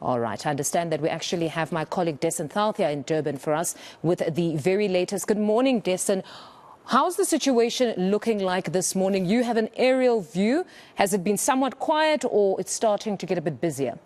All right, I understand that we actually have my colleague Dasen Thathiah in Durban for us with the very latest. Good morning, Dasen. How's the situation looking like this morning? You have an aerial view. Has it been somewhat quiet or it's starting to get a bit busier?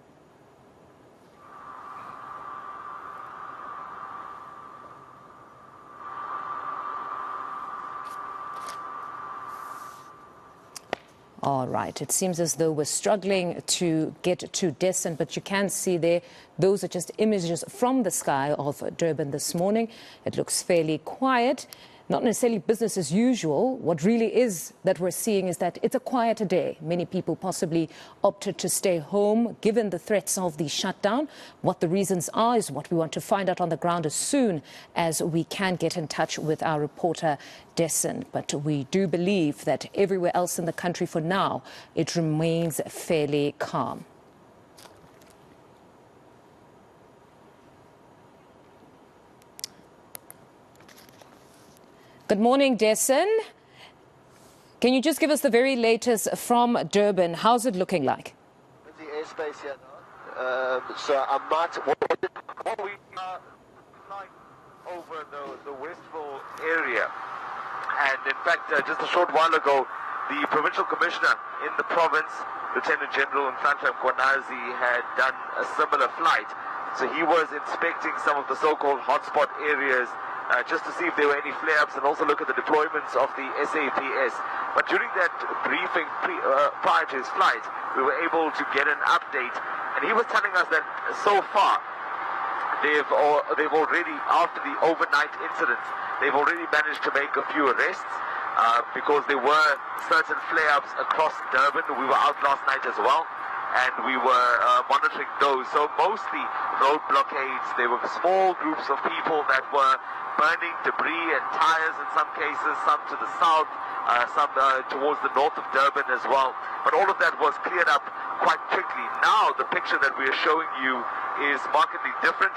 All right. It seems as though we're struggling to get to Dasen, but you can see there, those are just images from the sky of Durban this morning. It looks fairly quiet, not necessarily business as usual. What really is that we're seeing is that it's a quieter day. Many people possibly opted to stay home given the threats of the shutdown. What the reasons are is what we want to find out on the ground as soon as we can get in touch with our reporter Dasen. But we do believe that everywhere else in the country for now, it remains fairly calm. Good morning, Dasen. Can you just give us the very latest from Durban? How's it looking like? The airspace here, so I'm not. We are flying over the Westville area, and in fact, just a short while ago, the provincial commissioner in the province, Lieutenant General Nkwanzi, had done a similar flight. So he was inspecting some of the so-called hotspot areas, just to see if there were any flare-ups and also look at the deployments of the SAPS. But during that briefing prior to his flight, we were able to get an update, and he was telling us that so far they've already, after the overnight incident, they've already managed to make a few arrests because there were certain flare-ups across Durban. We were out last night as well, and we were monitoring those. So mostly road blockades. There were small groups of people that were burning debris and tires in some cases, some to the south, some towards the north of Durban as well. But all of that was cleared up quite quickly. Now the picture that we are showing you is markedly different.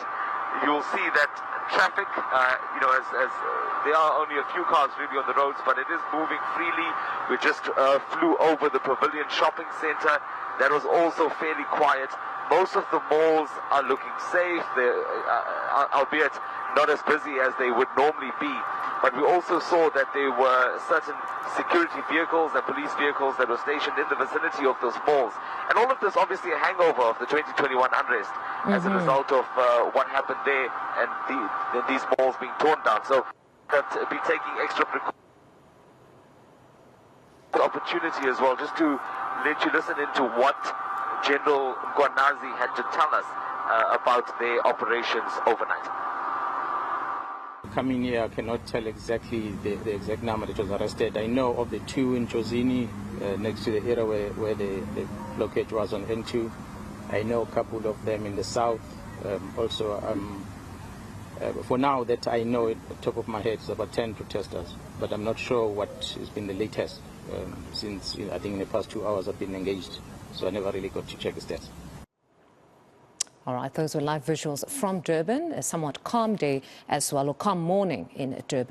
You'll see that traffic, as there are only a few cars really on the roads, but it is moving freely. We just flew over the Pavilion Shopping Center. That was also fairly quiet. Most of the malls are looking safe, albeit not as busy as they would normally be. But we also saw that there were certain security vehicles and police vehicles that were stationed in the vicinity of those malls. And all of this obviously a hangover of the 2021 unrest as a result of what happened there and these malls being torn down. So that be taking extra opportunity as well, just to let you listen into what General Nkwanzi had to tell us about their operations overnight. Coming here, I cannot tell exactly the exact number that was arrested. I know of the two in Jozini, next to the area where the blockade was on N2. I know a couple of them in the south. Also, for now that I know at the top of my head, it's about 10 protesters. But I'm not sure what has been the latest since I think in the past 2 hours I've been engaged. So I never really got to check the stats. All right, those were live visuals from Durban, a somewhat calm day as well, or calm morning in Durban.